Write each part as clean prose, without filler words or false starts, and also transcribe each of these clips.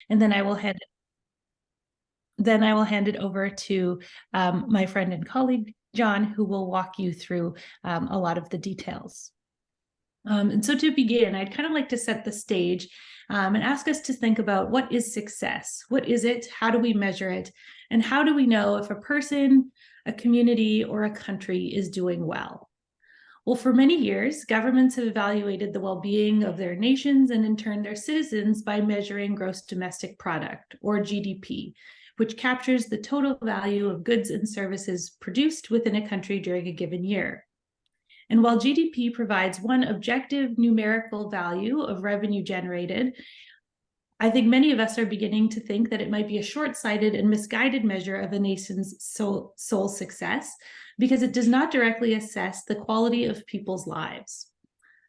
And then I will hand it over to my friend and colleague, John, who will walk you through a lot of the details. And so to begin, I'd kind of like to set the stage and ask us to think about, what is success? What is it? How do we measure it? And how do we know if a person, a community, or a country is doing well? Well, for many years, governments have evaluated the well-being of their nations and in turn their citizens by measuring gross domestic product, or GDP, which captures the total value of goods and services produced within a country during a given year. And while GDP provides one objective numerical value of revenue generated, I think many of us are beginning to think that it might be a short-sighted and misguided measure of a nation's sole success, because it does not directly assess the quality of people's lives.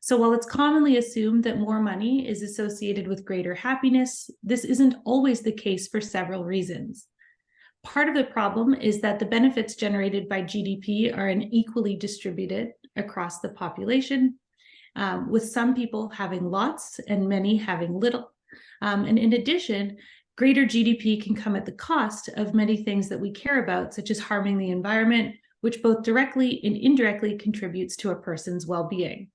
So while it's commonly assumed that more money is associated with greater happiness, this isn't always the case for several reasons. Part of the problem is that the benefits generated by GDP are unequally distributed across the population, with some people having lots and many having little. And in addition, greater GDP can come at the cost of many things that we care about, such as harming the environment, which both directly and indirectly contributes to a person's well-being.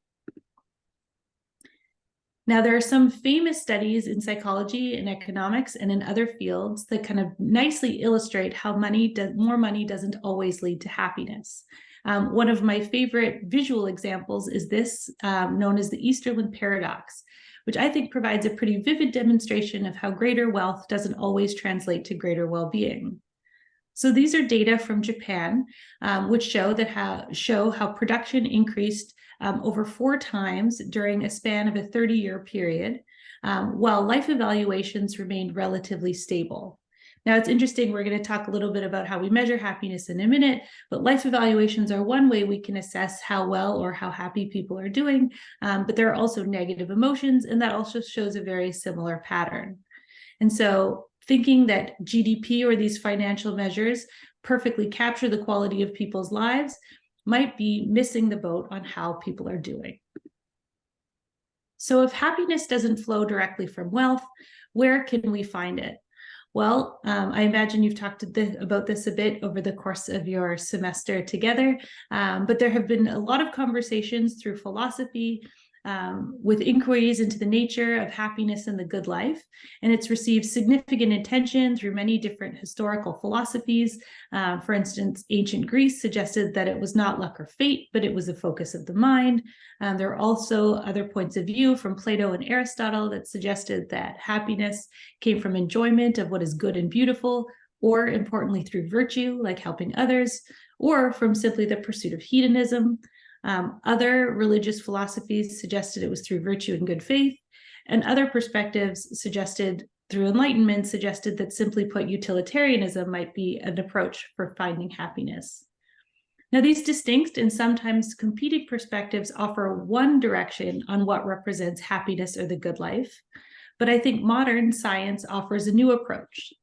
Now, there are some famous studies in psychology and economics and in other fields that kind of nicely illustrate how more money doesn't always lead to happiness. One of my favorite visual examples is this, known as the Easterlin paradox, which I think provides a pretty vivid demonstration of how greater wealth doesn't always translate to greater well-being. So these are data from Japan, which show how production increased over 4 times during a span of a 30-year period, while life evaluations remained relatively stable. Now, it's interesting, we're going to talk a little bit about how we measure happiness in a minute, but life evaluations are one way we can assess how well or how happy people are doing, but there are also negative emotions, and that also shows a very similar pattern. And so thinking that GDP or these financial measures perfectly capture the quality of people's lives might be missing the boat on how people are doing. So if happiness doesn't flow directly from wealth, where can we find it? Well, I imagine you've talked about this a bit over the course of your semester together, but there have been a lot of conversations through philosophy, with inquiries into the nature of happiness and the good life. And it's received significant attention through many different historical philosophies. For instance, ancient Greece suggested that it was not luck or fate, but it was a focus of the mind. There are also other points of view from Plato and Aristotle that suggested that happiness came from enjoyment of what is good and beautiful, or importantly, through virtue, like helping others, or from simply the pursuit of hedonism. Other religious philosophies suggested it was through virtue and good faith, and other perspectives suggested through enlightenment suggested that, simply put, utilitarianism might be an approach for finding happiness. Now, these distinct and sometimes competing perspectives offer one direction on what represents happiness or the good life, but I think modern science offers a new approach.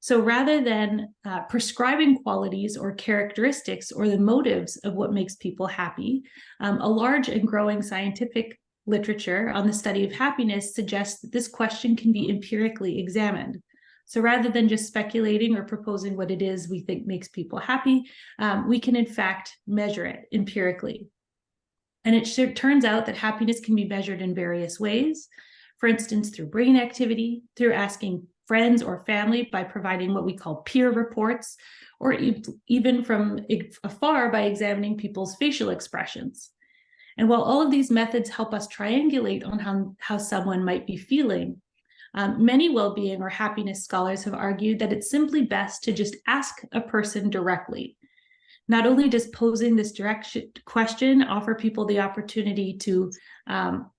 So rather than prescribing qualities or characteristics or the motives of what makes people happy, a large and growing scientific literature on the study of happiness suggests that this question can be empirically examined. So rather than just speculating or proposing what it is we think makes people happy, we can in fact measure it empirically. And it turns out that happiness can be measured in various ways. For instance, through brain activity, through asking friends or family by providing what we call peer reports, or even from afar by examining people's facial expressions. And while all of these methods help us triangulate on how someone might be feeling, many well-being or happiness scholars have argued that it's simply best to just ask a person directly. Not only does posing this direct question offer people the opportunity to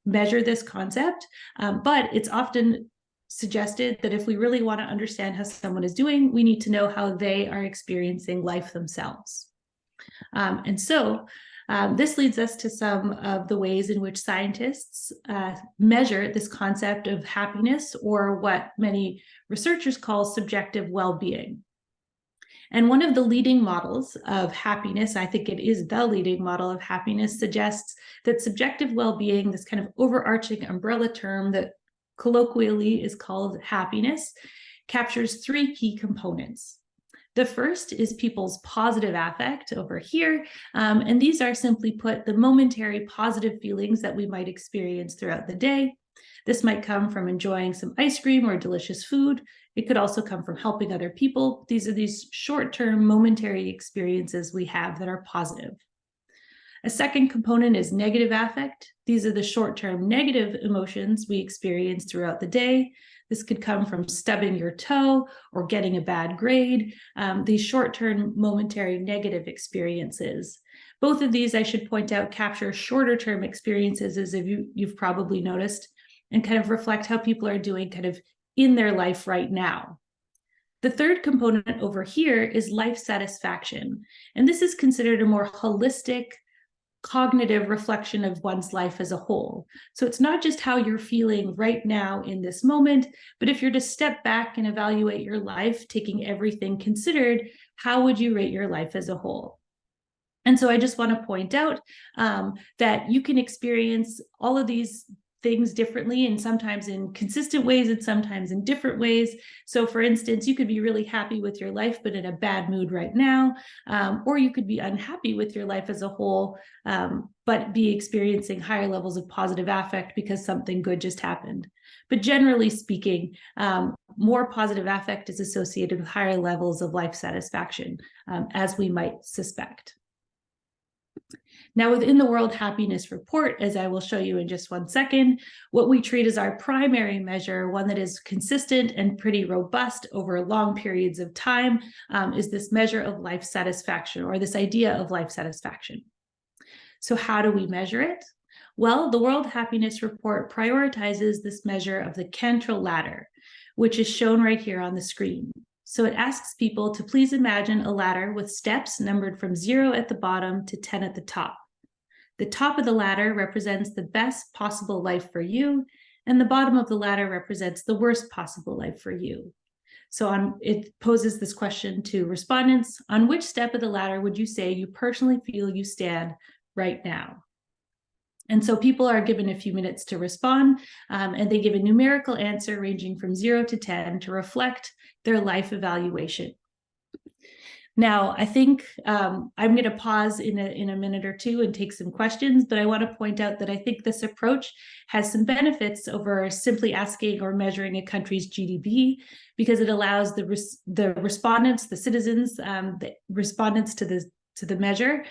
measure this concept, but it's often suggested that if we really want to understand how someone is doing, we need to know how they are experiencing life themselves. And so this leads us to some of the ways in which scientists measure this concept of happiness, or what many researchers call subjective well-being. And one of the leading models of happiness, I think it is the leading model of happiness, suggests that subjective well-being, this kind of overarching umbrella term that colloquially is called happiness, captures three key components. The first is people's positive affect over here, and these are, simply put, the momentary positive feelings that we might experience throughout the day. This might come from enjoying some ice cream or delicious food. It could also come from helping other people. These are these short-term momentary experiences we have that are positive. A second component is negative affect. These are the short-term negative emotions we experience throughout the day. This could come from stubbing your toe or getting a bad grade, these short-term momentary negative experiences. Both of these, I should point out, capture shorter-term experiences, as you've probably noticed, and kind of reflect how people are doing kind of in their life right now. The third component over here is life satisfaction, and this is considered a more holistic, cognitive reflection of one's life as a whole. So it's not just how you're feeling right now in this moment, but if you're to step back and evaluate your life, taking everything considered, how would you rate your life as a whole? And so I just want to point out that you can experience all of these things differently, and sometimes in consistent ways and sometimes in different ways. So for instance, you could be really happy with your life, but in a bad mood right now, or you could be unhappy with your life as a whole, but be experiencing higher levels of positive affect because something good just happened. But generally speaking, more positive affect is associated with higher levels of life satisfaction, as we might suspect. Now, within the World Happiness Report, as I will show you in just one second, what we treat as our primary measure, one that is consistent and pretty robust over long periods of time, is this measure of life satisfaction, or this idea of life satisfaction. So how do we measure it? Well, the World Happiness Report prioritizes this measure of the Cantrell ladder, which is shown right here on the screen. So it asks people to please imagine a ladder with steps numbered from 0 at the bottom to 10 at the top. The top of the ladder represents the best possible life for you, and the bottom of the ladder represents the worst possible life for you. So it poses this question to respondents: on which step of the ladder would you say you personally feel you stand right now? And so people are given a few minutes to respond, and they give a numerical answer ranging from 0 to 10 to reflect their life evaluation. Now, I think I'm going to pause in a minute or two and take some questions, but I want to point out that I think this approach has some benefits over simply asking or measuring a country's GDP, because it allows the respondents, the citizens, the respondents to the measure,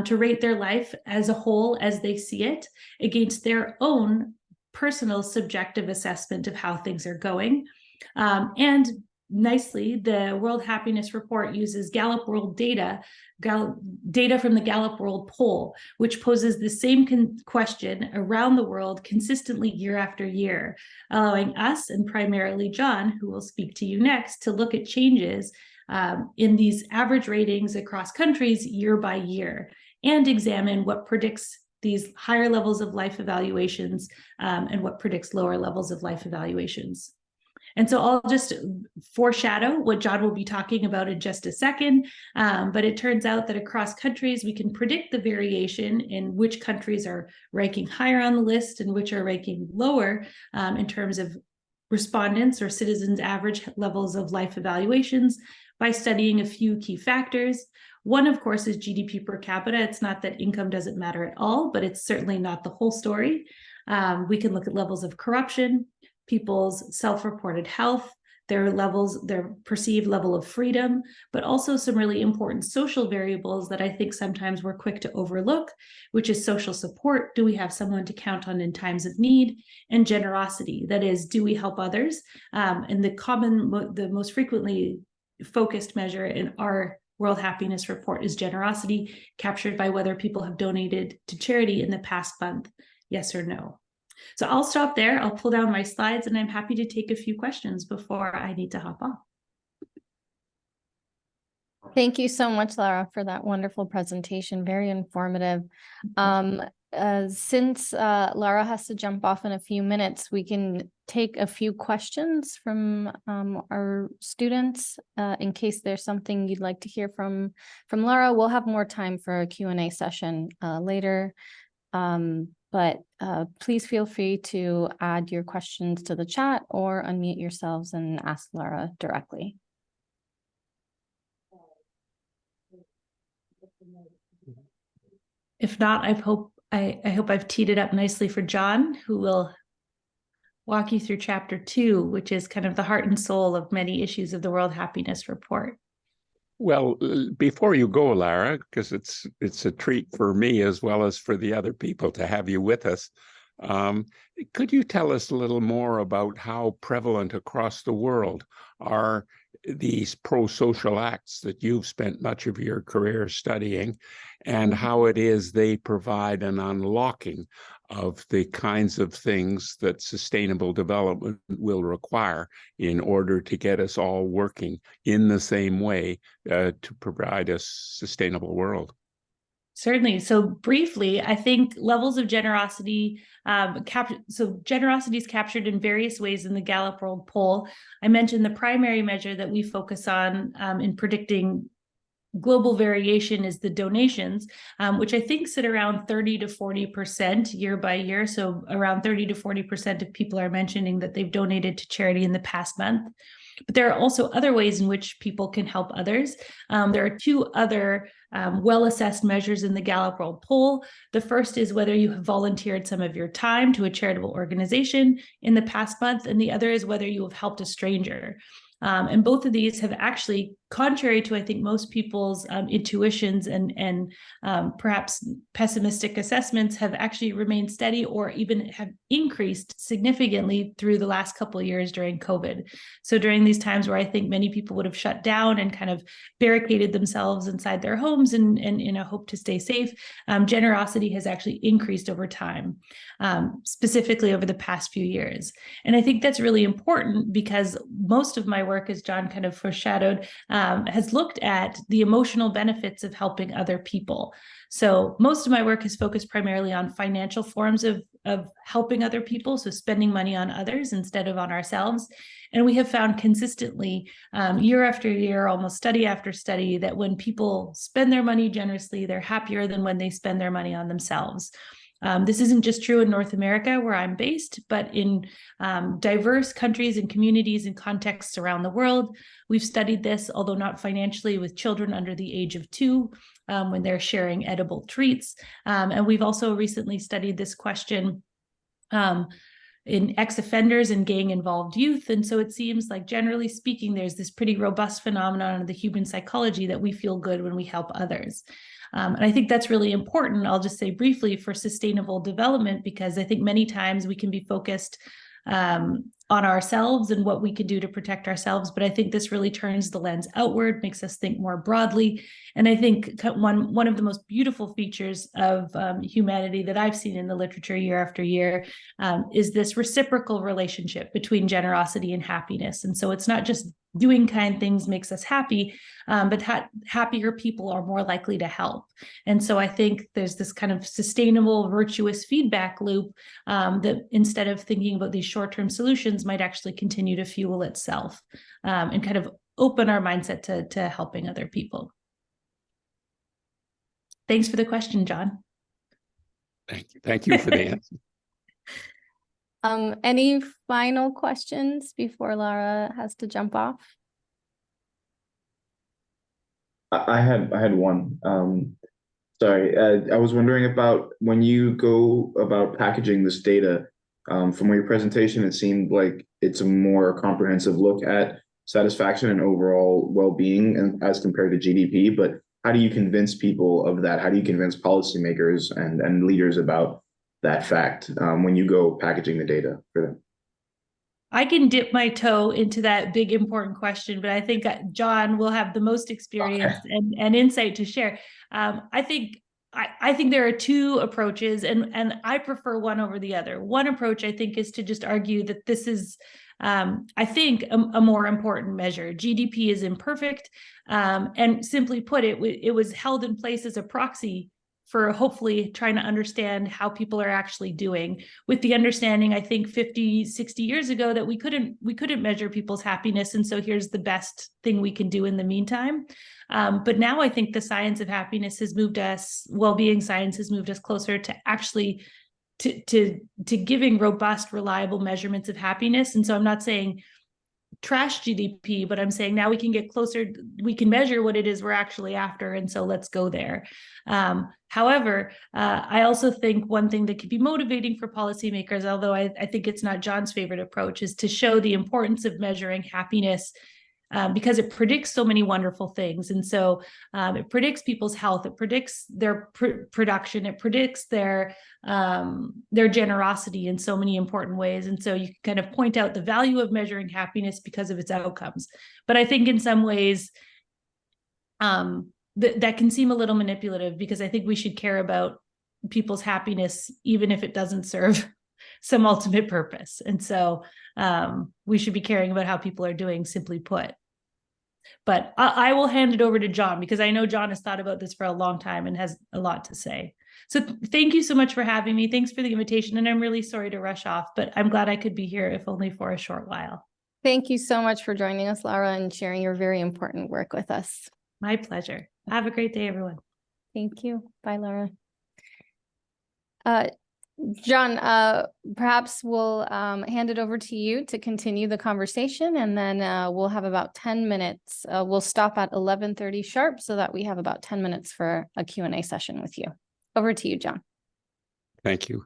to rate their life as a whole as they see it against their own personal subjective assessment of how things are going. And nicely, the World Happiness Report uses Gallup World data from the Gallup World Poll, which poses the same question around the world consistently year after year, allowing us, and primarily John, who will speak to you next, to look at changes in these average ratings across countries year by year, and examine what predicts these higher levels of life evaluations and what predicts lower levels of life evaluations. And so I'll just foreshadow what John will be talking about in just a second, but it turns out that across countries, we can predict the variation in which countries are ranking higher on the list and which are ranking lower in terms of respondents or citizens' average levels of life evaluations by studying a few key factors. One, of course, is GDP per capita. It's not that income doesn't matter at all, but it's certainly not the whole story. We can look at levels of corruption, people's self-reported health, their perceived level of freedom, but also some really important social variables that I think sometimes we're quick to overlook, which is social support. Do we have someone to count on in times of need? And generosity, that is, do we help others? And the most frequently focused measure in our World Happiness Report is generosity, captured by whether people have donated to charity in the past month, yes or no. So I'll stop there. I'll pull down my slides, and I'm happy to take a few questions before I need to hop off. Thank you so much, Lara, for that wonderful presentation. Very informative. Since Lara has to jump off in a few minutes, we can take a few questions from our students in case there's something you'd like to hear from Lara. We'll have more time for a Q&A session later. But please feel free to add your questions to the chat or unmute yourselves and ask Lara directly. If not, I hope I've teed it up nicely for John, who will walk you through chapter 2, which is kind of the heart and soul of many issues of the World Happiness Report. Well, before you go, Lara, because it's a treat for me as well as for the other people to have you with us, could you tell us a little more about how prevalent across the world are these pro-social acts that you've spent much of your career studying, and how it is they provide an unlocking of the kinds of things that sustainable development will require in order to get us all working in the same way to provide a sustainable world? Certainly. So briefly, I think levels of generosity, generosity is captured in various ways in the Gallup World Poll. I mentioned the primary measure that we focus on in predicting global variation is the donations, which I think sit around 30 to 40% year by year. So around 30 to 40% of people are mentioning that they've donated to charity in the past month. But there are also other ways in which people can help others. There are two other well-assessed measures in the Gallup World Poll. The first is whether you have volunteered some of your time to a charitable organization in the past month, and the other is whether you have helped a stranger. And both of these have actually, contrary to I think most people's intuitions and perhaps pessimistic assessments, have actually remained steady or even have increased significantly through the last couple of years during COVID. So during these times where I think many people would have shut down and kind of barricaded themselves inside their homes and in a hope to stay safe, generosity has actually increased over time, specifically over the past few years. And I think that's really important because most of my work, as John kind of foreshadowed, has looked at the emotional benefits of helping other people. So most of my work has focused primarily on financial forms of helping other people, so spending money on others instead of on ourselves. And we have found consistently, year after year, almost study after study, that when people spend their money generously, they're happier than when they spend their money on themselves. This isn't just true in North America, where I'm based, but in diverse countries and communities and contexts around the world. We've studied this, although not financially, with children under the age of 2 when they're sharing edible treats. And we've also recently studied this question in ex-offenders and gang-involved youth. And so it seems like, generally speaking, there's this pretty robust phenomenon of the human psychology that we feel good when we help others. And I think that's really important. I'll just say briefly for sustainable development, because I think many times we can be focused on ourselves and what we can do to protect ourselves. But I think this really turns the lens outward, makes us think more broadly. And I think one of the most beautiful features of humanity that I've seen in the literature year after year is this reciprocal relationship between generosity and happiness. And so it's not just doing kind things makes us happy, but happier people are more likely to help. And so I think there's this kind of sustainable, virtuous feedback loop that, instead of thinking about these short-term solutions, might actually continue to fuel itself and kind of open our mindset to helping other people. Thanks for the question, John. Thank you. Thank you for the answer. Any final questions before Lara has to jump off? I had one. Sorry, I was wondering about when you go about packaging this data. From your presentation, it seemed like it's a more comprehensive look at satisfaction and overall well-being, and as compared to GDP. But how do you convince people of that? How do you convince policymakers and leaders about that fact when you go packaging the data for them? I can dip my toe into that big, important question, but I think John will have the most experience and insight to share. I think there are two approaches, and I prefer one over the other. One approach, I think, is to just argue that this is, I think, a more important measure. GDP is imperfect, and simply put, it was held in place as a proxy for hopefully trying to understand how people are actually doing, with the understanding, I think 50, 60 years ago, that we couldn't measure people's happiness. And so here's the best thing we can do in the meantime. But now I think the science of happiness has moved us, well-being science has moved us closer to actually to giving robust, reliable measurements of happiness. And so I'm not saying trash GDP, but I'm saying now we can get closer, we can measure what it is we're actually after. And so let's go there. However, I also think one thing that could be motivating for policymakers, although I think it's not John's favorite approach, is to show the importance of measuring happiness because it predicts so many wonderful things. And so it predicts people's health, it predicts their production, it predicts their generosity in so many important ways. And so you can kind of point out the value of measuring happiness because of its outcomes. But I think in some ways that can seem a little manipulative, because I think we should care about people's happiness, even if it doesn't serve some ultimate purpose. And so we should be caring about how people are doing, simply put. But I will hand it over to John, because I know John has thought about this for a long time and has a lot to say. So thank you so much for having me. Thanks for the invitation. And I'm really sorry to rush off, but I'm glad I could be here, if only for a short while. Thank you so much for joining us, Lara, and sharing your very important work with us. My pleasure. Have a great day, everyone. Thank you. Bye, Lara. John, perhaps we'll hand it over to you to continue the conversation, and then we'll have about 10 minutes. We'll stop at 11:30 sharp so that we have about 10 minutes for a Q&A session with you. Over to you, John. Thank you.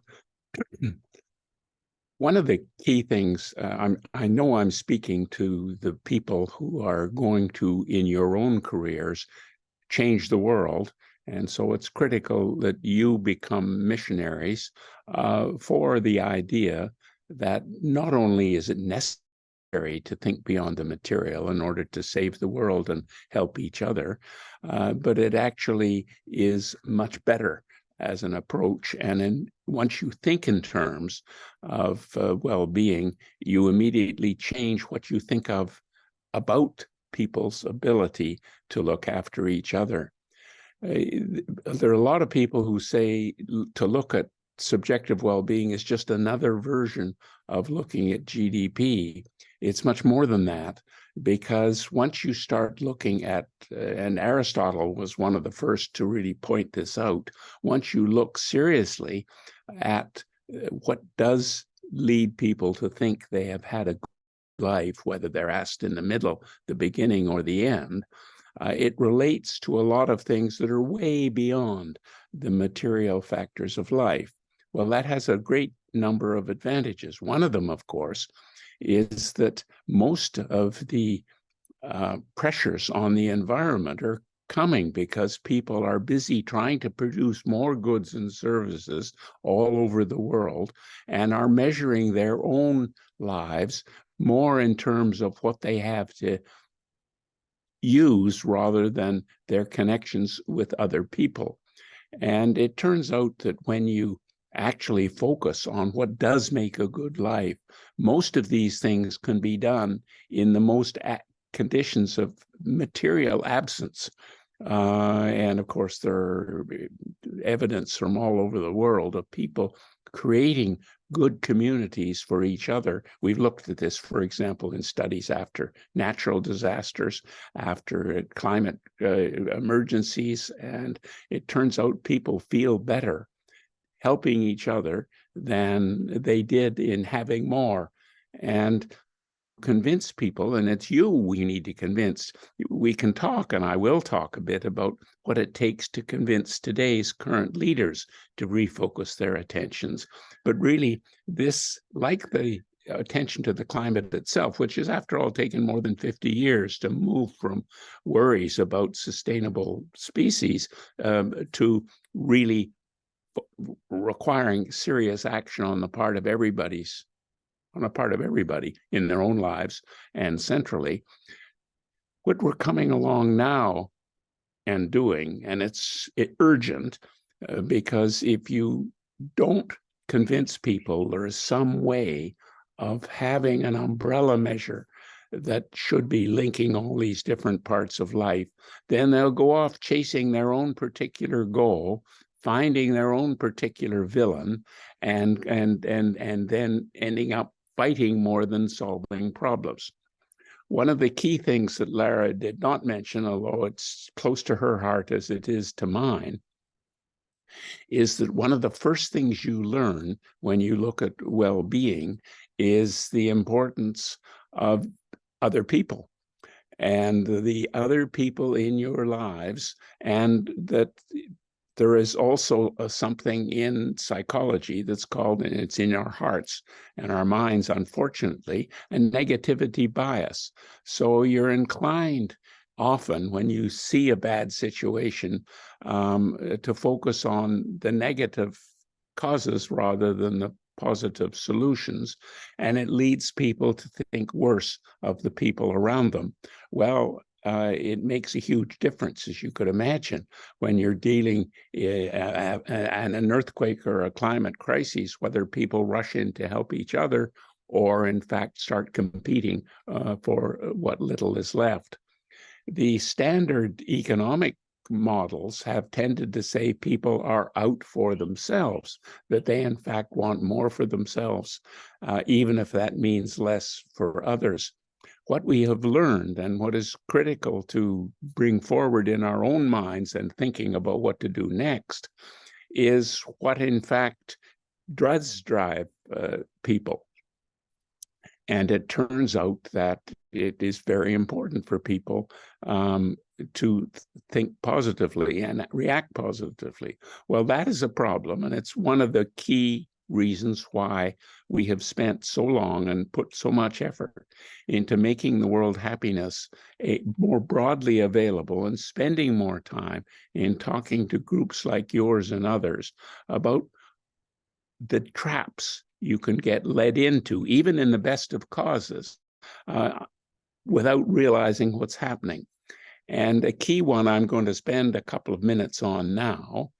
One of the key things, I know I'm speaking to the people who are going to, in your own careers, change the world. And so it's critical that you become missionaries for the idea that not only is it necessary to think beyond the material in order to save the world and help each other, but it actually is much better as an approach. And once you think in terms of well-being, you immediately change what you think of about people's ability to look after each other. There are a lot of people who say to look at subjective well-being is just another version of looking at GDP. It's much more than that, because once you start looking at, and Aristotle was one of the first to really point this out, once you look seriously at what does lead people to think they have had a good life, whether they're asked in the middle, the beginning, or the end, it relates to a lot of things that are way beyond the material factors of life. Well, that has a great number of advantages. One of them, of course, is that most of the pressures on the environment are coming because people are busy trying to produce more goods and services all over the world and are measuring their own lives more in terms of what they have to use rather than their connections with other people. And it turns out that when you actually focus on what does make a good life, most of these things can be done in the most conditions of material absence. And of course, there are evidence from all over the world of people creating good communities for each other. We've looked at this, for example, in studies after natural disasters, after climate emergencies, and it turns out people feel better helping each other than they did in having more. And convince people, and it's you we need to convince. We can talk, and I will talk a bit about what it takes to convince today's current leaders to refocus their attentions. But really, this, like the attention to the climate itself, which has, after all, taken more than 50 years to move from worries about sustainable species to really requiring serious action on the part of everybody in their own lives and centrally. What we're coming along now and doing, and it's urgent, because if you don't convince people there is some way of having an umbrella measure that should be linking all these different parts of life, then they'll go off chasing their own particular goal, finding their own particular villain, and then ending up fighting more than solving problems. One of the key things that Lara did not mention, although it's close to her heart as it is to mine, is that one of the first things you learn when you look at well-being is the importance of other people and the other people in your lives, and that there is also something in psychology that's called, and it's in our hearts and our minds, unfortunately, a negativity bias. So you're inclined often when you see a bad situation to focus on the negative causes rather than the positive solutions, and it leads people to think worse of the people around them. Well, it makes a huge difference, as you could imagine, when you're dealing an earthquake or a climate crisis, whether people rush in to help each other or, in fact, start competing for what little is left. The standard economic models have tended to say people are out for themselves, that they in fact want more for themselves, even if that means less for others. What we have learned, and what is critical to bring forward in our own minds and thinking about what to do next, is what in fact does drive people. And it turns out that it is very important for people to think positively and react positively. Well, that is a problem, and it's one of the key reasons why we have spent so long and put so much effort into making the world happiness more broadly available, and spending more time in talking to groups like yours and others about the traps you can get led into, even in the best of causes, without realizing what's happening. And a key one I'm going to spend a couple of minutes on now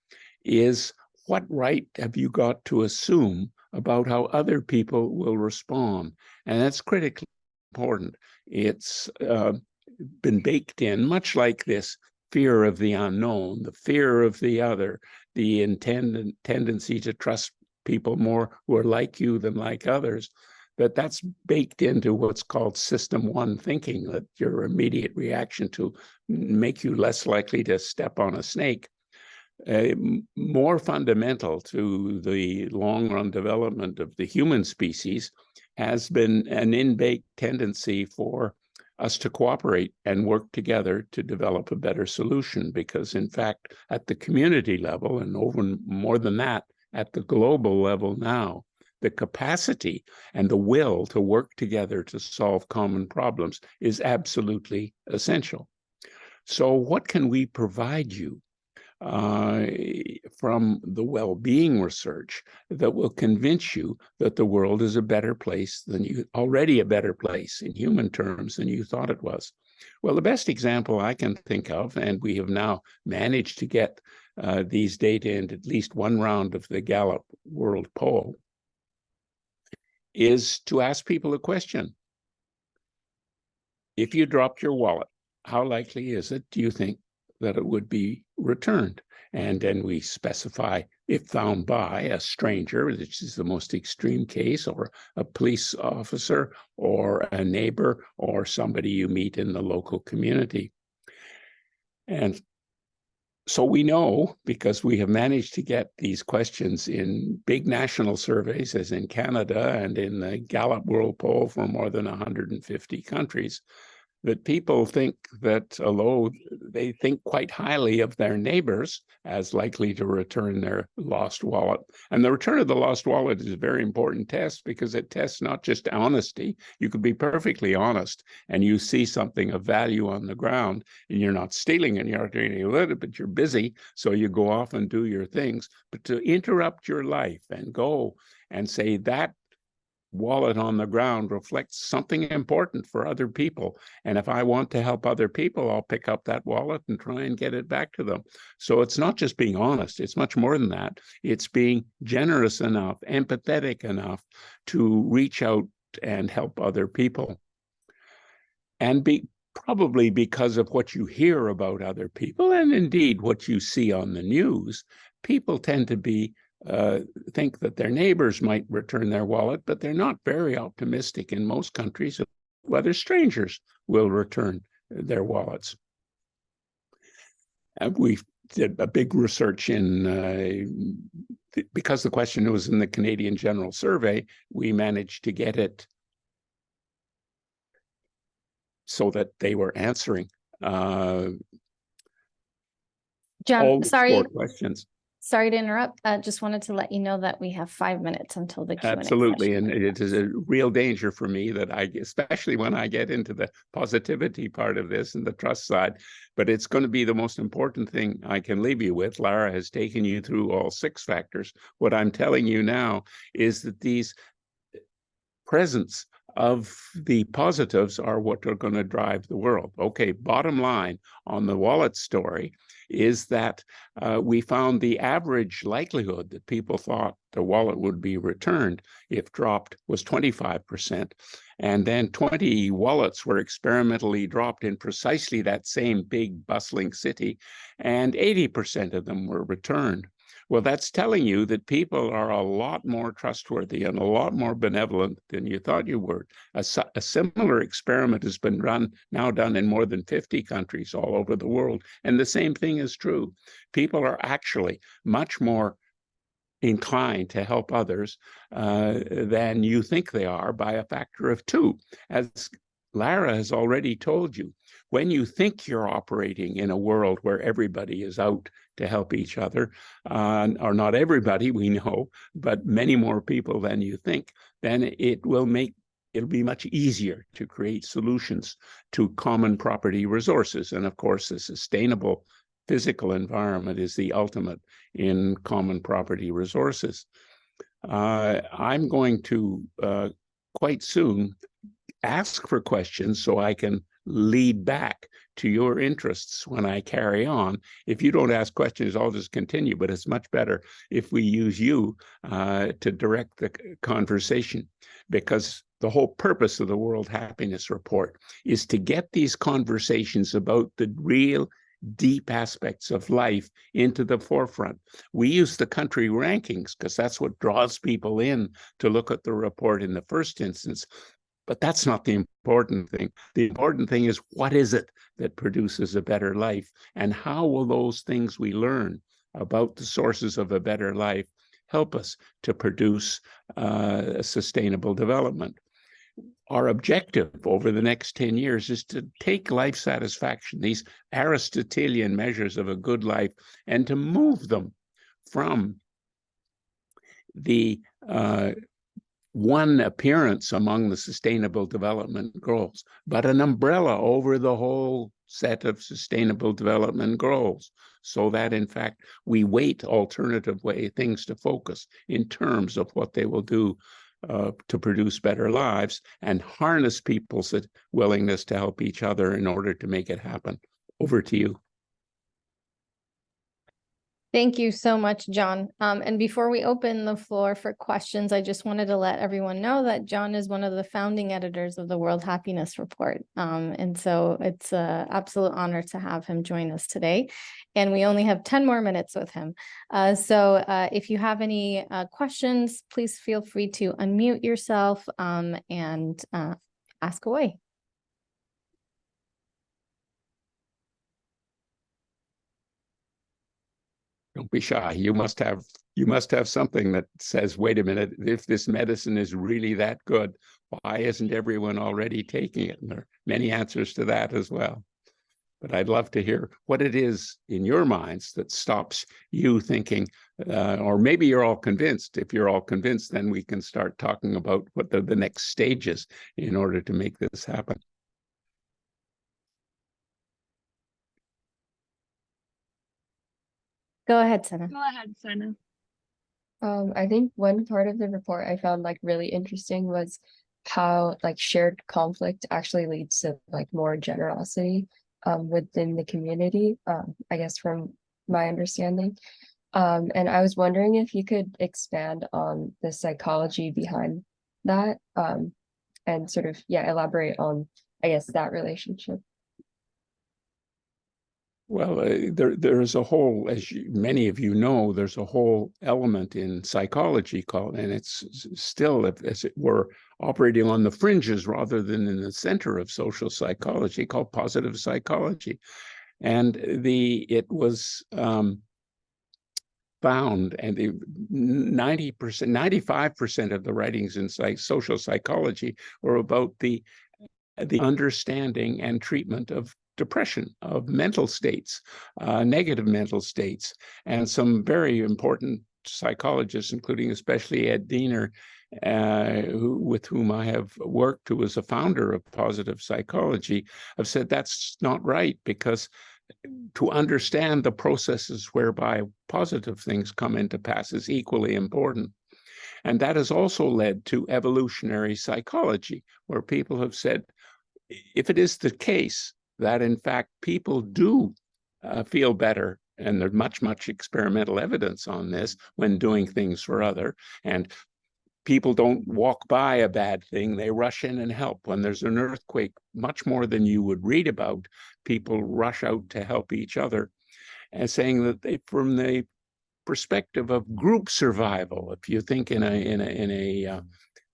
is, what right have you got to assume about how other people will respond? And that's critically important. It's been baked in, much like this fear of the unknown, the fear of the other, the tendency to trust people more who are like you than like others, that's baked into what's called system one thinking, that your immediate reaction to make you less likely to step on a snake. More fundamental to the long-run development of the human species has been an in-baked tendency for us to cooperate and work together to develop a better solution, because in fact, at the community level, and over more than that, at the global level now, the capacity and the will to work together to solve common problems is absolutely essential. So what can we provide you from the well-being research that will convince you that the world is a better place than you, already a better place in human terms than you thought it was? Well, the best example I can think of, and we have now managed to get these data in at least one round of the Gallup World Poll, is to ask people a question. If you dropped your wallet, how likely is it, do you think, that it would be returned? And then we specify, if found by a stranger, which is the most extreme case, or a police officer, or a neighbor, or somebody you meet in the local community. And so we know, because we have managed to get these questions in big national surveys, as in Canada, and in the Gallup World Poll for more than 150 countries, that people think that, although they think quite highly of their neighbors as likely to return their lost wallet. And the return of the lost wallet is a very important test, because it tests not just honesty. You could be perfectly honest and you see something of value on the ground, and you're not stealing and you're not doing any with it, but you're busy, so you go off and do your things. But to interrupt your life and go and say that wallet on the ground reflects something important for other people, and if I want to help other people, I'll pick up that wallet and try and get it back to them. So it's not just being honest, it's much more than that. It's being generous enough, empathetic enough to reach out and help other people. And probably because of what you hear about other people, and indeed what you see on the news, people tend to think that their neighbors might return their wallet, but they're not very optimistic in most countries of whether strangers will return their wallets. And we did a big research in, because the question was in the Canadian General Survey, we managed to get it so that they were answering John, all sorry, 4 questions. sorry to interrupt. Just wanted to let you know that we have 5 minutes until the Q&A Absolutely, session. and it is a real danger for me that especially when I get into the positivity part of this and the trust side, but it's going to be the most important thing I can leave you with. Lara has taken you through all 6 factors. What I'm telling you now is that these presence of the positives are what are going to drive the world. Okay, bottom line on the wallet story is that we found the average likelihood that people thought the wallet would be returned if dropped was 25%. And then 20 wallets were experimentally dropped in precisely that same big bustling city, and 80% of them were returned. Well, that's telling you that people are a lot more trustworthy and a lot more benevolent than you thought you were. A similar experiment has been now done in more than 50 countries all over the world. And the same thing is true. People are actually much more inclined to help others than you think they are by a factor of 2. As Lara has already told you, when you think you're operating in a world where everybody is out to help each other, or not everybody, we know, but many more people than you think, then it'll be much easier to create solutions to common property resources. And of course, a sustainable physical environment is the ultimate in common property resources. I'm going to quite soon ask for questions so I can lead back to your interests when I carry on. If you don't ask questions, I'll just continue, but it's much better if we use you to direct the conversation, because the whole purpose of the World Happiness Report is to get these conversations about the real deep aspects of life into the forefront. We use the country rankings because that's what draws people in to look at the report in the first instance. But that's not the important thing. The important thing is, what is it that produces a better life? And how will those things we learn about the sources of a better life help us to produce sustainable development? Our objective over the next 10 years is to take life satisfaction, these Aristotelian measures of a good life, and to move them from the one appearance among the Sustainable Development Goals, but an umbrella over the whole set of Sustainable Development Goals, so that in fact we weight alternative things to focus in terms of what they will do to produce better lives, and harness people's willingness to help each other in order to make it happen. Over to you. Thank you so much, John. And before we open the floor for questions, I just wanted to let everyone know that John is one of the founding editors of the World Happiness Report. And so it's an absolute honor to have him join us today. And we only have 10 more minutes with him. So if you have any questions, please feel free to unmute yourself and ask away. Don't be shy. You must have something that says, wait a minute, if this medicine is really that good, why isn't everyone already taking it? And there are many answers to that as well. But I'd love to hear what it is in your minds that stops you thinking, or maybe you're all convinced. If you're all convinced, then we can start talking about what the next stages in order to make this happen. Go ahead, Sana. Go ahead, Sana. I think one part of the report I found really interesting was how shared conflict actually leads to more generosity within the community, I guess from my understanding. And I was wondering if you could expand on the psychology behind that and sort of, elaborate on, I guess, that relationship. Well, there's a whole, as many of you know, there's a whole element in psychology called, and it's still, as it were, operating on the fringes rather than in the center of social psychology, called positive psychology. And it was found, and 90%, 95% of the writings in social psychology were about the understanding and treatment of depression, of mental states, negative mental states. And some very important psychologists, including especially Ed Diener, with whom I have worked, who was a founder of positive psychology, have said that's not right, because to understand the processes whereby positive things come into pass is equally important. And that has also led to evolutionary psychology, where people have said, if it is the case that in fact people do feel better, and there's much experimental evidence on this, when doing things for other, and people don't walk by a bad thing, they rush in and help. When there's an earthquake, much more than you would read about, people rush out to help each other, and saying that from the perspective of group survival, if you think in a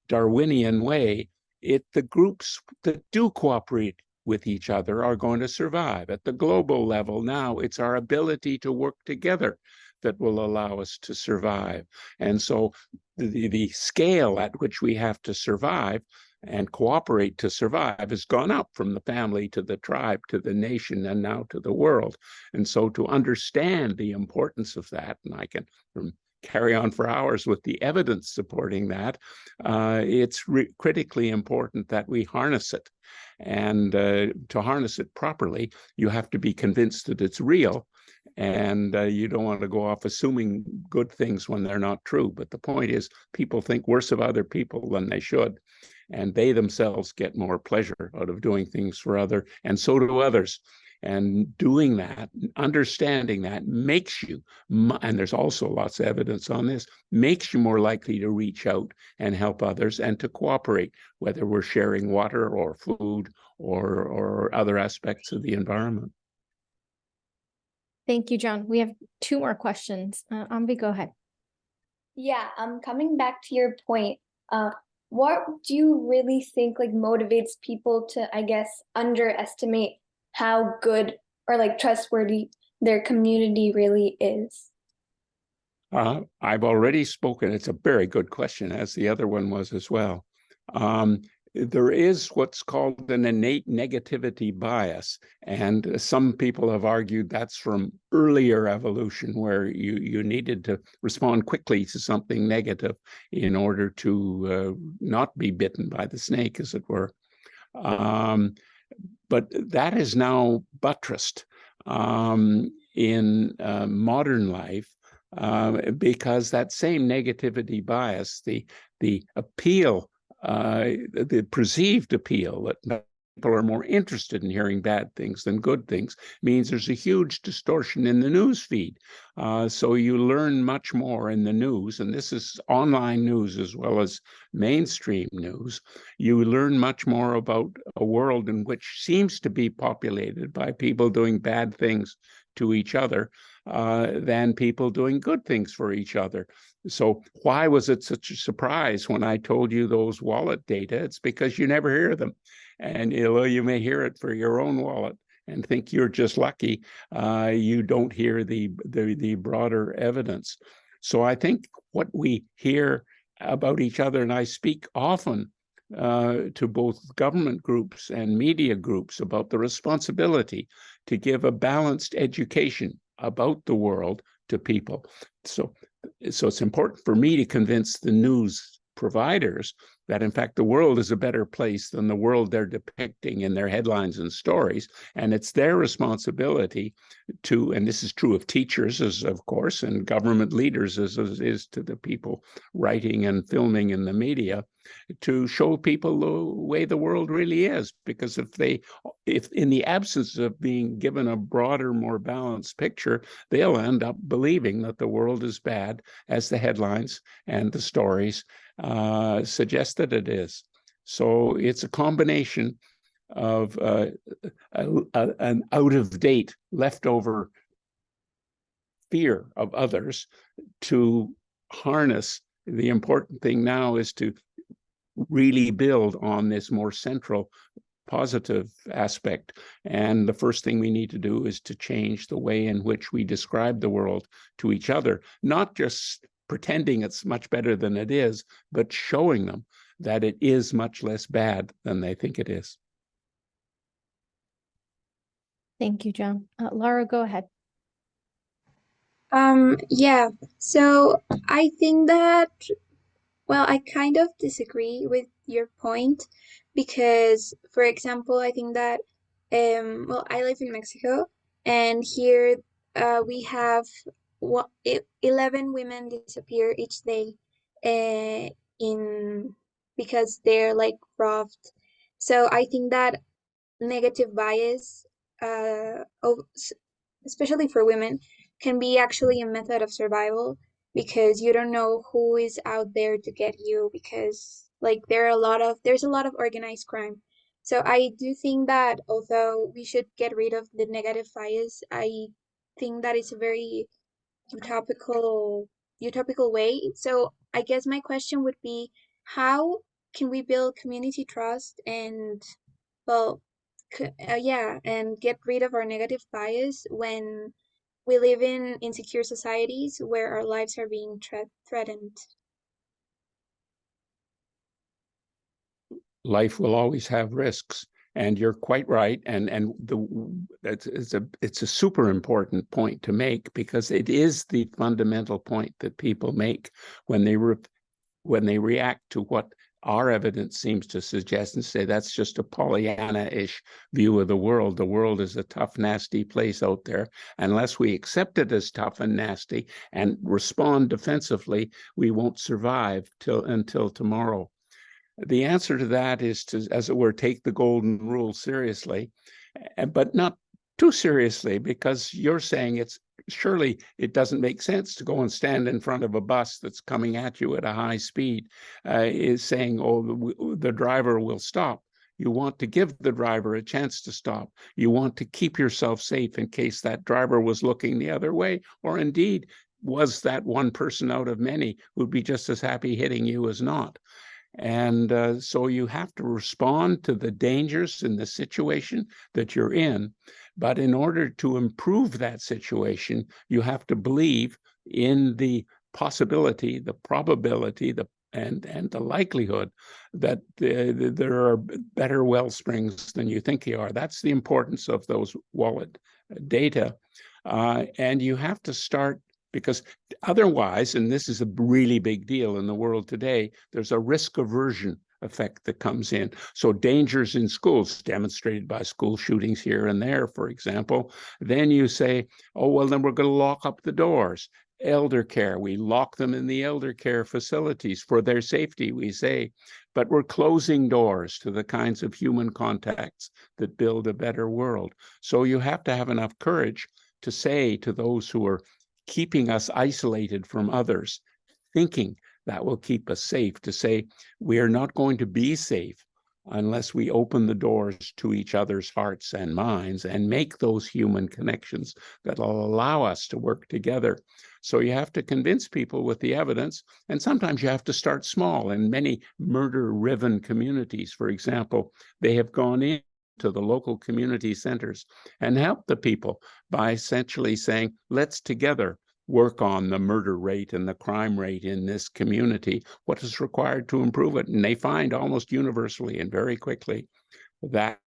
Darwinian way, the groups that do cooperate with each other are going to survive. At the global level now, it's our ability to work together that will allow us to survive. And so the scale at which we have to survive and cooperate to survive has gone up from the family to the tribe to the nation and now to the world. And so to understand the importance of that, and I can carry on for hours with the evidence supporting that, it's critically important that we harness it. And to harness it properly, you have to be convinced that it's real. And you don't want to go off assuming good things when they're not true. But the point is, people think worse of other people than they should. And they themselves get more pleasure out of doing things for others, and so do others. And doing that, understanding that, makes you, and there's also lots of evidence on this, makes you more likely to reach out and help others and to cooperate, whether we're sharing water or food or other aspects of the environment. Thank you, John. We have 2 more questions. Ambi, go ahead. Yeah, coming back to your point, what do you really think like motivates people to, I guess, underestimate how good or like trustworthy their community really is? I've already spoken. It's a very good question, as the other one was as well. There is what's called an innate negativity bias, and some people have argued that's from earlier evolution, where you needed to respond quickly to something negative in order to not be bitten by the snake, as it were. But that is now buttressed in modern life, because that same negativity bias, the appeal, the perceived appeal that people are more interested in hearing bad things than good things, means there's a huge distortion in the news feed. So you learn much more in the news, and this is online news as well as mainstream news. You learn much more about a world in which seems to be populated by people doing bad things to each other than people doing good things for each other. So why was it such a surprise when I told you those wallet data? It's because you never hear them. And you may hear it for your own wallet and think you're just lucky. You don't hear the broader evidence. So I think what we hear about each other, and I speak often to both government groups and media groups about the responsibility to give a balanced education about the world to people. So it's important for me to convince the news providers that in fact the world is a better place than the world they're depicting in their headlines and stories, and it's their responsibility to, and this is true of teachers as of course, and government leaders as is to the people writing and filming in the media, to show people the way the world really is. Because if in the absence of being given a broader, more balanced picture, they'll end up believing that the world is bad as the headlines and the stories suggest that it is. So it's a combination of an out-of-date, leftover fear of others to harness. The important thing now is to really build on this more central positive aspect. And the first thing we need to do is to change the way in which we describe the world to each other, not just pretending it's much better than it is, but showing them that it is much less bad than they think it is. Thank you, John. Lara, go ahead. Yeah, so I think that, well, I kind of disagree with your point because, for example, I think that, well, I live in Mexico, and here we have 11 women disappear each day in because they're like robbed. So I think that negative bias, especially for women, can be actually a method of survival because you don't know who is out there to get you because like there's a lot of organized crime. So I do think that although we should get rid of the negative bias, I think that it's a very utopical way. So I guess my question would be, how can we build community trust and, well, yeah, and get rid of our negative bias when we live in insecure societies where our lives are being threatened? Life will always have risks, and you're quite right. And it's a super important point to make, because it is the fundamental point that people make when they react to what our evidence seems to suggest and say that's just a Pollyanna-ish view of the world. The world is a tough, nasty place out there. Unless we accept it as tough and nasty and respond defensively, we won't survive until tomorrow. The answer to that is to, as it were, take the golden rule seriously, but not too seriously, because you're saying surely it doesn't make sense to go and stand in front of a bus that's coming at you at a high speed, is saying, oh, the driver will stop. You want to give the driver a chance to stop. You want to keep yourself safe in case that driver was looking the other way, or indeed was that one person out of many who'd be just as happy hitting you as not. And so you have to respond to the dangers in the situation that you're in. But in order to improve that situation, you have to believe in the possibility, the probability, and the likelihood that there are better well springs than you think you are. That's the importance of those wallet data. And you have to start, because otherwise, and this is a really big deal in the world today, there's a risk aversion effect that comes in. So dangers in schools, demonstrated by school shootings here and there, for example. Then you say, oh, well, then we're going to lock up the doors. Elder care, we lock them in the elder care facilities for their safety, we say, but we're closing doors to the kinds of human contacts that build a better world. So you have to have enough courage to say to those who are keeping us isolated from others, thinking that will keep us safe, to say we are not going to be safe unless we open the doors to each other's hearts and minds and make those human connections that will allow us to work together. So you have to convince people with the evidence, and sometimes you have to start small. In many murder-riven communities, for example, they have gone in to the local community centers and help the people by essentially saying, let's together work on the murder rate and the crime rate in this community. What is required to improve it? And they find almost universally and very quickly that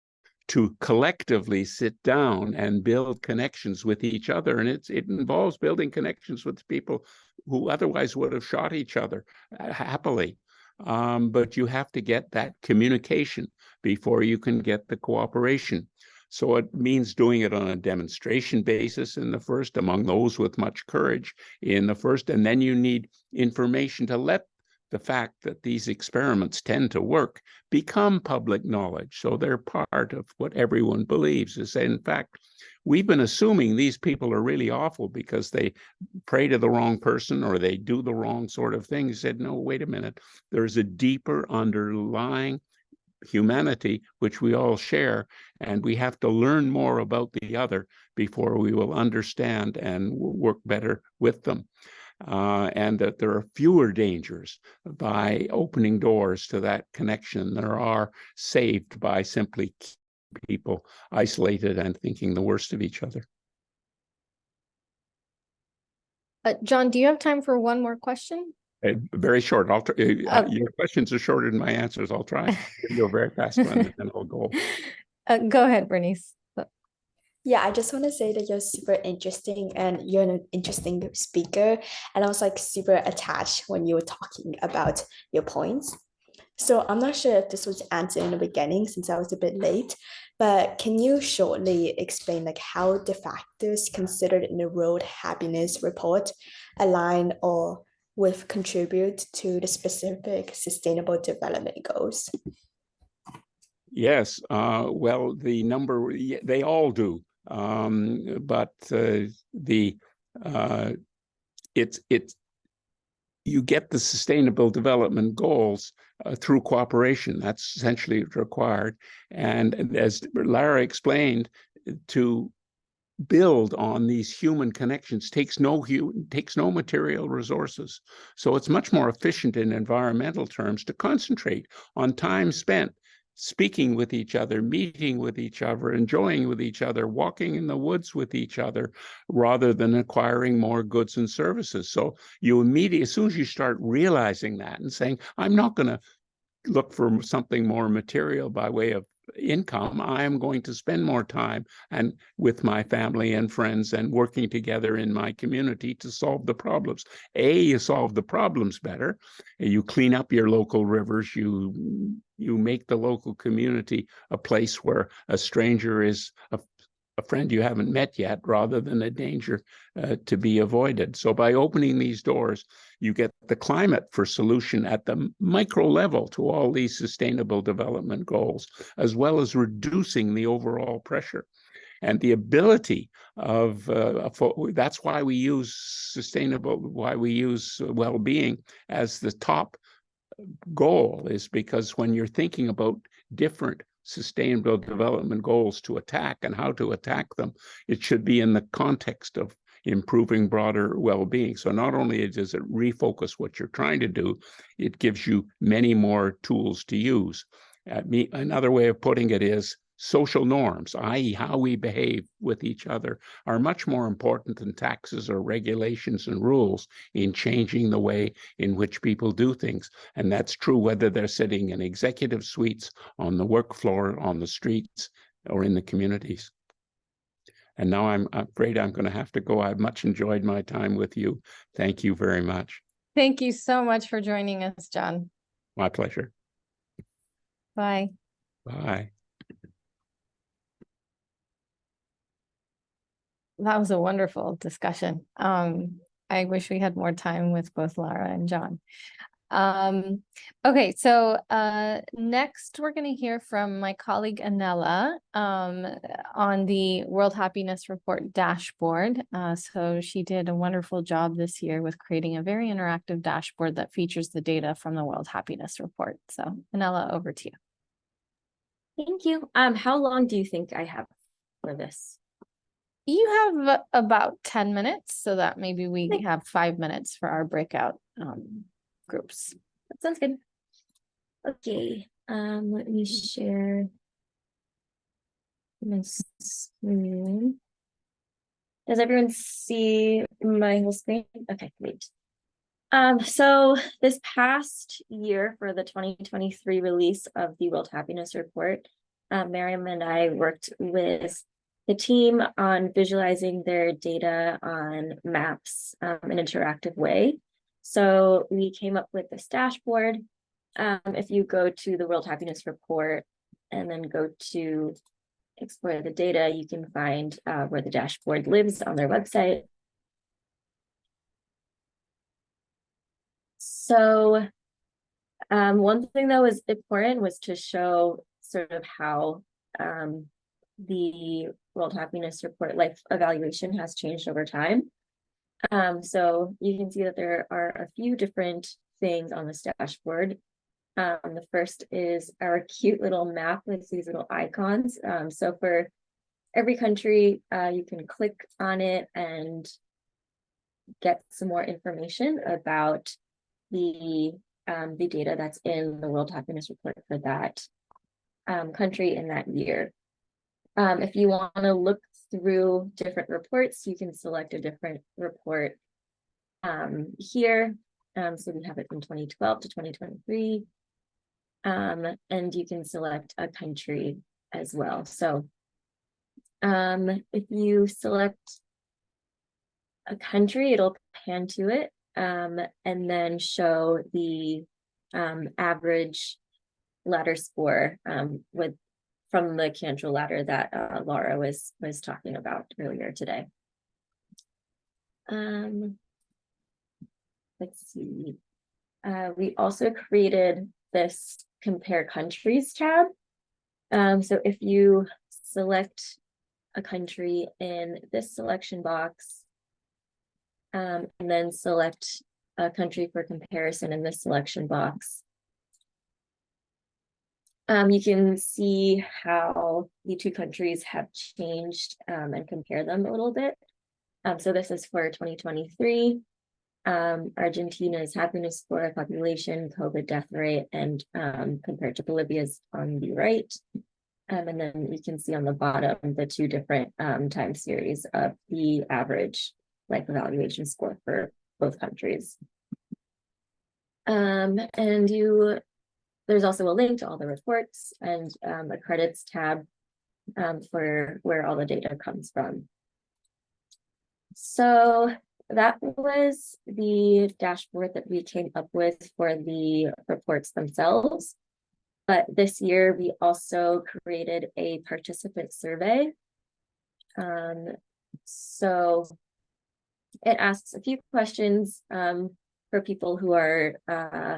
to collectively sit down and build connections with each other, and it involves building connections with people who otherwise would have shot each other happily. But you have to get that communication before you can get the cooperation. So it means doing it on a demonstration basis in the first, among those with much courage in the first, and then you need information to let the fact that these experiments tend to work become public knowledge. So they're part of what everyone believes, is that, in fact, we've been assuming these people are really awful because they pray to the wrong person or they do the wrong sort of thing. He said, no, wait a minute. There's a deeper underlying humanity which we all share, and we have to learn more about the other before we will understand and work better with them. and that there are fewer dangers by opening doors to that connection. There are saved by simply keeping people isolated and thinking the worst of each other. John, do you have time for one more question? Very short. Your questions are shorter than my answers. I'll try. Give you a very fast one, and then I'll go. Go ahead, Bernice. Yeah, I just want to say that you're super interesting and you're an interesting speaker. And I was like super attached when you were talking about your points. So I'm not sure if this was answered in the beginning since I was a bit late, but can you shortly explain like how the factors considered in the World Happiness Report align or with contribute to the specific sustainable development goals? Yes, well, the number, they all do, but you get the sustainable development goals through cooperation. That's essentially required. And as Lara explained, to build on these human connections takes no material resources. So it's much more efficient in environmental terms to concentrate on time spent speaking with each other, meeting with each other, enjoying with each other, walking in the woods with each other, rather than acquiring more goods and services. So you immediately, as soon as you start realizing that and saying, I'm not going to look for something more material by way of income, I am going to spend more time and with my family and friends and working together in my community to solve the problems. You solve the problems better. You clean up your local rivers. You make the local community a place where a stranger is a friend you haven't met yet, rather than a danger to be avoided. So by opening these doors, you get the climate for solution at the micro level to all these sustainable development goals, as well as reducing the overall pressure. And the ability of, that's why we use well-being as the top goal, is because when you're thinking about different sustainable development goals to attack and how to attack them, it should be in the context of improving broader well-being. So not only does it refocus what you're trying to do, it gives you many more tools to use. Another way of putting it is social norms, i.e. how we behave with each other, are much more important than taxes or regulations and rules in changing the way in which people do things. And that's true whether they're sitting in executive suites, on the work floor, on the streets, or in the communities. And now I'm afraid I'm going to have to go. I've much enjoyed my time with you. Thank you very much. Thank you so much for joining us, John. My pleasure. Bye. Bye. That was a wonderful discussion. I wish we had more time with both Lara and John. Okay, so next we're going to hear from my colleague Anela on the World Happiness Report dashboard. So she did a wonderful job this year with creating a very interactive dashboard that features the data from the World Happiness Report. So Anela, over to you. Thank you. How long do you think I have for this? You have about 10 minutes, so that maybe we have 5 minutes for our breakout groups. That sounds good. Okay, let me share my screen. Does everyone see my whole screen? Okay, great. So this past year for the 2023 release of the World Happiness Report, Miriam and I worked with the team on visualizing their data on maps in an interactive way. So we came up with this dashboard. If you go to the World Happiness Report and then go to explore the data, you can find where the dashboard lives on their website. So one thing that was important was to show sort of how the World Happiness Report life evaluation has changed over time. So you can see that there are a few different things on this dashboard. The first is our cute little map with these little icons. So for every country, you can click on it and get some more information about the data that's in the World Happiness Report for that country in that year. If you want to look through different reports, you can select a different report here. So we have it from 2012 to 2023. And you can select a country as well. So if you select a country, it'll pan to it and then show the average ladder score from the Cantrell ladder that Lara was talking about earlier today. Let's see. We also created this compare countries tab. So if you select a country in this selection box, and then select a country for comparison in this selection box, you can see how the two countries have changed and compare them a little bit. So this is for 2023. Argentina's happiness score, population, COVID death rate, and compared to Bolivia's on the right. And then you can see on the bottom the two different time series of the average life evaluation score for both countries. There's also a link to all the reports and a credits tab for where all the data comes from. So that was the dashboard that we came up with for the reports themselves. But this year we also created a participant survey. So it asks a few questions for people who are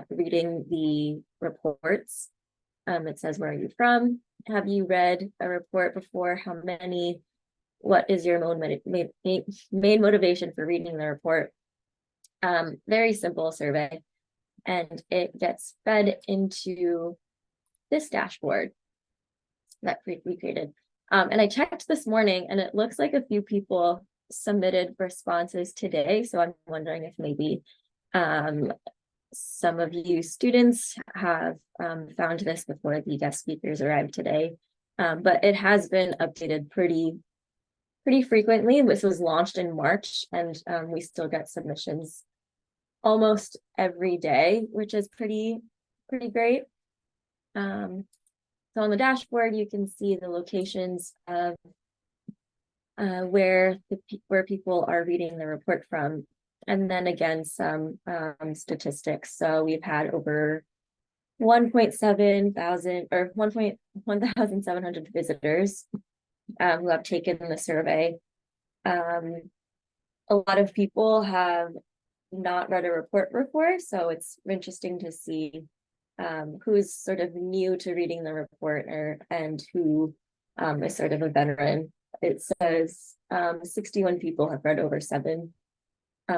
reading the reports. It says, where are you from? Have you read a report before? How many? What is your main motivation for reading the report? Very simple survey. And it gets fed into this dashboard that we created. And I checked this morning and it looks like a few people submitted responses today. So I'm wondering if maybe some of you students have found this before the guest speakers arrived today. But it has been updated pretty frequently. This was launched in March and we still get submissions almost every day, which is pretty great. So on the dashboard, you can see the locations of where people are reading the report from. And then again, some statistics. So we've had over 1,700 visitors who have taken the survey. A lot of people have not read a report before, so it's interesting to see who's sort of new to reading the report and who is sort of a veteran. It says 61 people have read over 7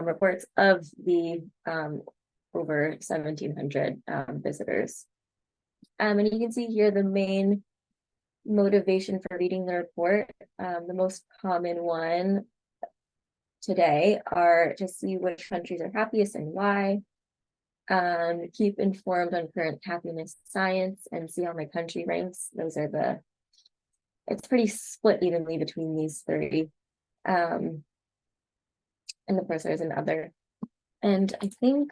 reports of the over 1,700 visitors. And you can see here the main motivation for reading the report. The most common one today are to see which countries are happiest and why. Keep informed on current happiness science and see how my country ranks. Those are it's pretty split evenly between these 3. And of course there's another. And I think,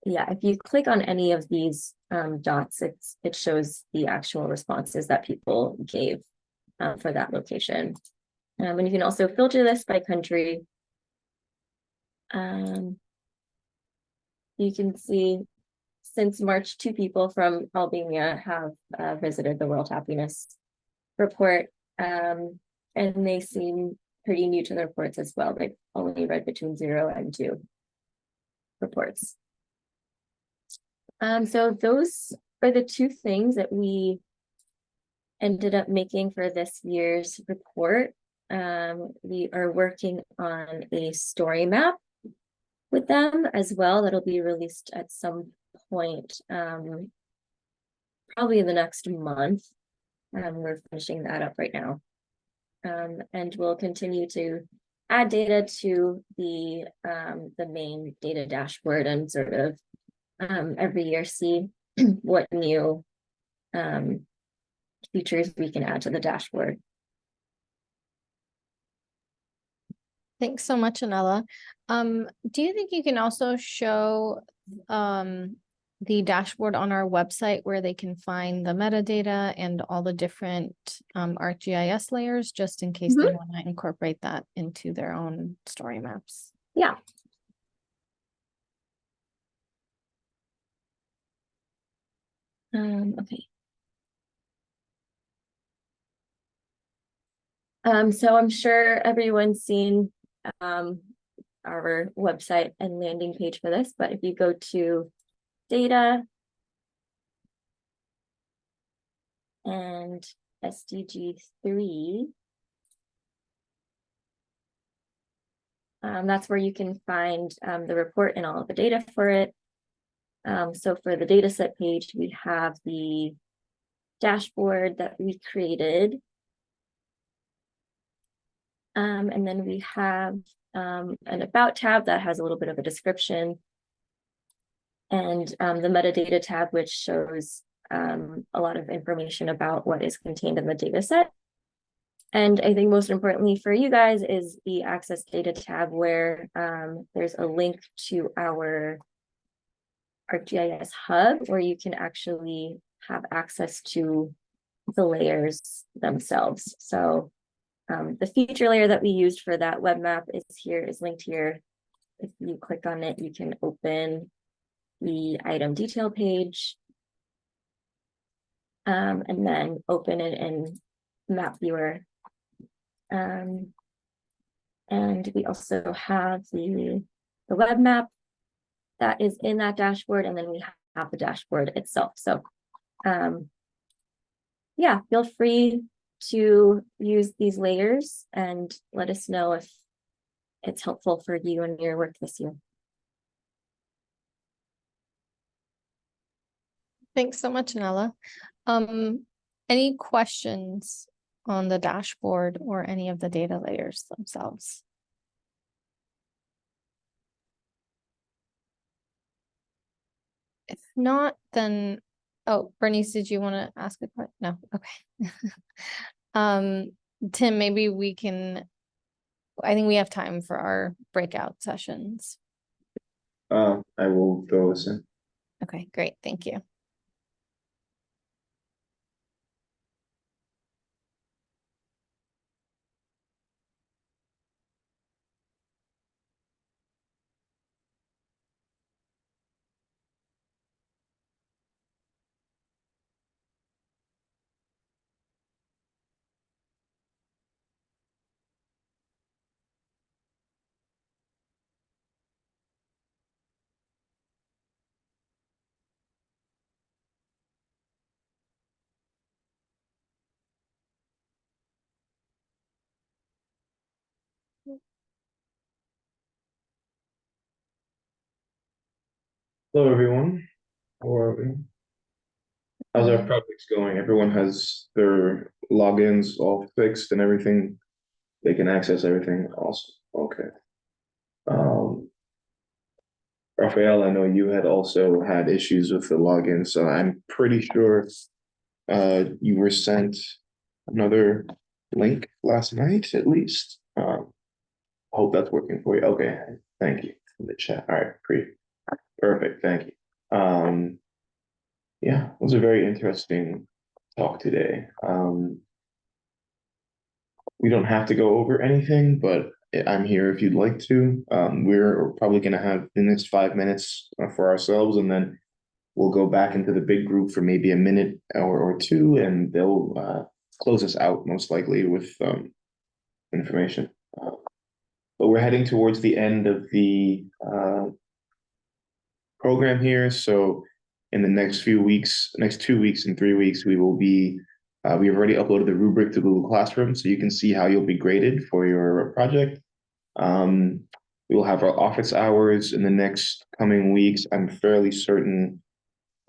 yeah, if you click on any of these dots, it shows the actual responses that people gave for that location. And you can also filter this by country. You can see since March, 2 people from Albania have visited the World Happiness Report, and they seem pretty new to the reports as well. They've only read between 0 and 2 reports. So those are the 2 things that we ended up making for this year's report. We are working on a story map with them as well. That'll be released at some point, probably in the next month. We're finishing that up right now. And we'll continue to add data to the main data dashboard and sort of every year see what new features we can add to the dashboard. Thanks so much, Anella. Do you think you can also show the dashboard on our website where they can find the metadata and all the different ArcGIS layers, just in case they want to incorporate that into their own story maps? Yeah. Okay. So I'm sure everyone's seen our website and landing page for this, but if you go to data and SDG 3, that's where you can find the report and all of the data for it. So for the data set page, we have the dashboard that we created. And then we have an about tab that has a little bit of a description, and the metadata tab, which shows a lot of information about what is contained in the data set. And I think most importantly for you guys is the access data tab, where there's a link to our ArcGIS hub, where you can actually have access to the layers themselves. So the feature layer that we used for that web map is linked here. If you click on it, you can open the item detail page, and then open it in map viewer. And we also have the web map that is in that dashboard, and then we have the dashboard itself. So yeah, feel free to use these layers and let us know if it's helpful for you and your work this year. Thanks so much, Nella. Any questions on the dashboard or any of the data layers themselves? If not, then, oh, Bernice, did you want to ask a question? No, okay. Tim, maybe we can, I think we have time for our breakout sessions. I will go listen. Okay, great, thank you. Hello, everyone. How are we? How's our projects going? Everyone has their logins all fixed and everything. They can access everything. Awesome. Okay. Raphael, I know you had also had issues with the login, so I'm pretty sure you were sent another link last night, at least. Hope that's working for you. Okay, thank you in the chat. All right, perfect. Thank you. Yeah, it was a very interesting talk today. We don't have to go over anything, but I'm here if you'd like to. We're probably going to have the next 5 minutes for ourselves, and then we'll go back into the big group for maybe a minute or two, and they'll close us out most likely with information. But we're heading towards the end of the program here, so in the next few weeks, next 2 weeks and 3 weeks, we will be we've already uploaded the rubric to Google Classroom, so you can see how you'll be graded for your project. We will have our office hours in the next coming weeks. I'm fairly certain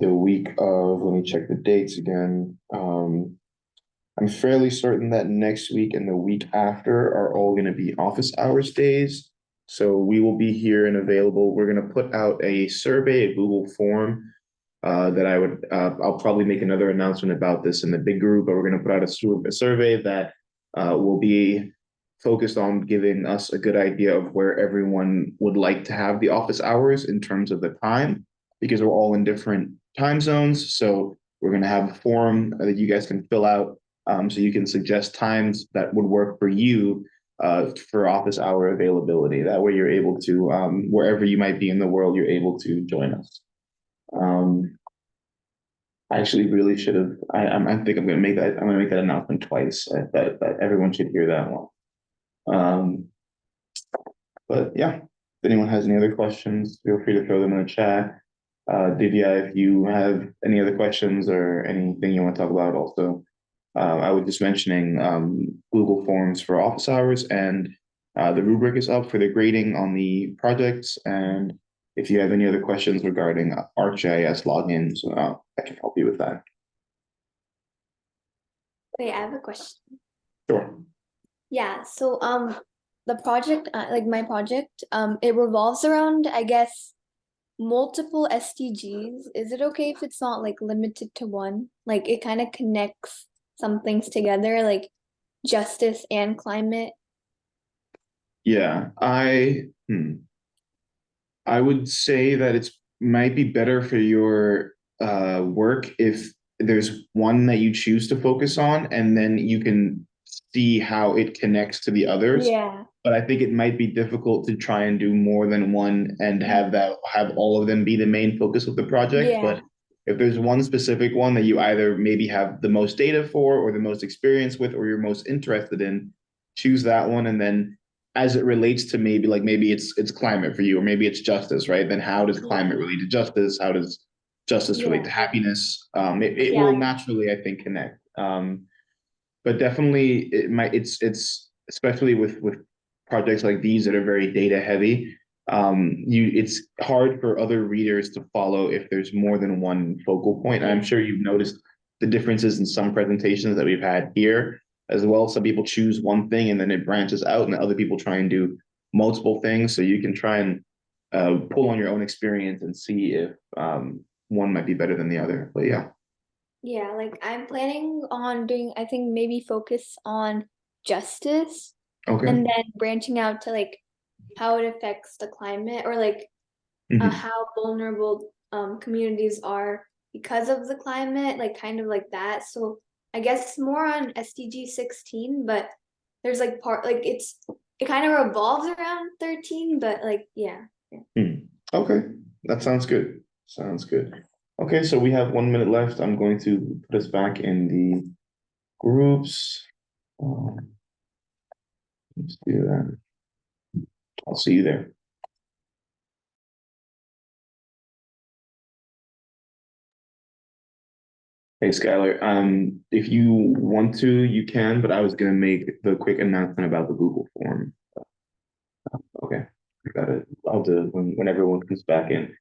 the week of, let me check the dates again. I'm fairly certain that next week and the week after are all going to be office hours days. So we will be here and available. We're going to put out a survey, a Google form that I'll probably make another announcement about this in the big group, but we're going to put out a survey that will be focused on giving us a good idea of where everyone would like to have the office hours in terms of the time, because we're all in different time zones. So we're going to have a form that you guys can fill out, so you can suggest times that would work for you for office hour availability. That way you're able to, wherever you might be in the world, you're able to join us. I actually really should have. I think I'm gonna make that. I'm gonna make that announcement twice. That everyone should hear that one. But yeah, if anyone has any other questions, feel free to throw them in the chat. Divya, if you have any other questions or anything you want to talk about, also, I was just mentioning Google Forms for office hours, and the rubric is up for the grading on the projects. And if you have any other questions regarding ArcGIS logins, I can help you with that. Wait, I have a question. Sure. Yeah, so the project, like my project, it revolves around, I guess, multiple SDGs. Is it okay if it's not like limited to one? Like it kind of connects some things together, like justice and climate. Yeah, I would say that it's might be better for your work if there's one that you choose to focus on, and then you can see how it connects to the others. Yeah. But I think it might be difficult to try and do more than one and have all of them be the main focus of the project. Yeah. But if there's one specific one that you either maybe have the most data for, or the most experience with, or you're most interested in, choose that one. And then as it relates to maybe it's climate for you, or maybe it's justice, right? Then how does climate relate to justice? How does justice relate to happiness? It will naturally, I think, connect. But definitely it's especially with projects like these that are very data heavy. It's hard for other readers to follow if there's more than one focal point. I'm sure you've noticed the differences in some presentations that we've had here as well. Some people choose one thing and then it branches out, and other people try and do multiple things. So you can try and pull on your own experience and see if one might be better than the other. But yeah. Yeah, like I'm planning on doing, I think maybe focus on justice, Okay. and then branching out to like how it affects the climate, or like how vulnerable communities are because of the climate, like kind of like that. So I guess more on SDG 16, but there's like it kind of revolves around 13, but like yeah. Okay, that sounds good. Sounds good. Okay, so we have 1 minute left. I'm going to put us back in the groups. Let's do that. I'll see you there. Hey, Skylar. If you want to, you can, but I was gonna make the quick announcement about the Google form. Okay, got it. I'll do it when everyone comes back in.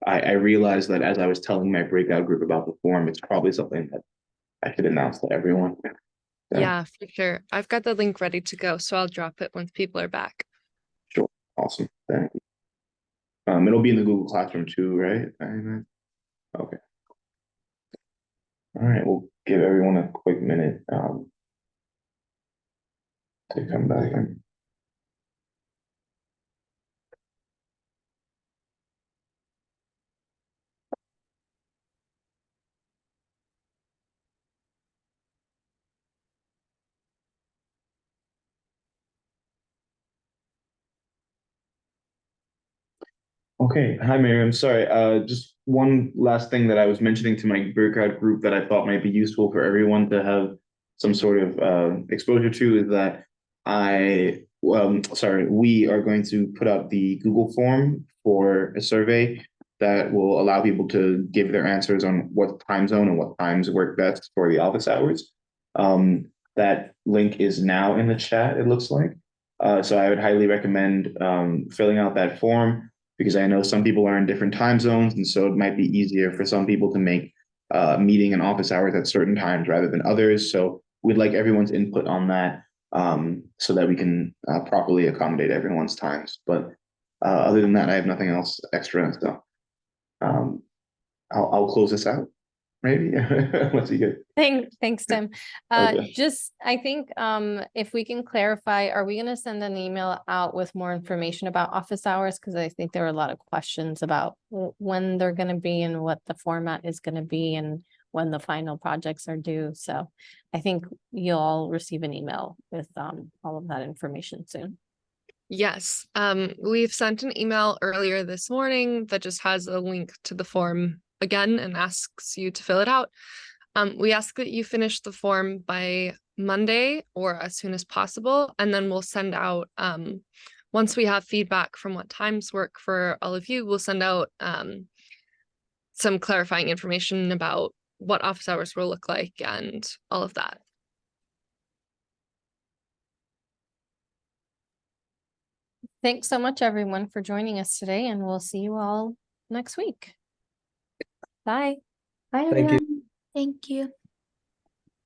I realized that as I was telling my breakout group about the form, it's probably something that I should announce to everyone. Yeah, for sure. I've got the link ready to go, so I'll drop it once people are back. Sure. Awesome. Thank you. It'll be in the Google Classroom too, right? Okay. All right, we'll give everyone a quick minute to come back in. Okay, hi Miriam. Sorry, just one last thing that I was mentioning to my breakout group that I thought might be useful for everyone to have some sort of exposure to is that we are going to put out the Google form for a survey that will allow people to give their answers on what time zone and what times work best for the office hours. That link is now in the chat, it looks like. So I would highly recommend filling out that form, because I know some people are in different time zones, and so it might be easier for some people to make meeting and office hours at certain times rather than others. So we'd like everyone's input on that, so that we can properly accommodate everyone's times. But other than that, I have nothing else extra. So I'll close this out. Maybe what's he good? Thanks, Tim. Okay. Just, I think, if we can clarify, are we gonna send an email out with more information about office hours? Because I think there were a lot of questions about when they're gonna be and what the format is gonna be and when the final projects are due. So I think you'll all receive an email with all of that information soon. Yes, we've sent an email earlier this morning that just has a link to the form again and asks you to fill it out. We ask that you finish the form by Monday or as soon as possible, and then we'll send out, once we have feedback from what times work for all of you, we'll send out some clarifying information about what office hours will look like and all of that. Thanks so much, everyone, for joining us today, and we'll see you all next week. Bye. Bye, Thank you. everyone. Thank you.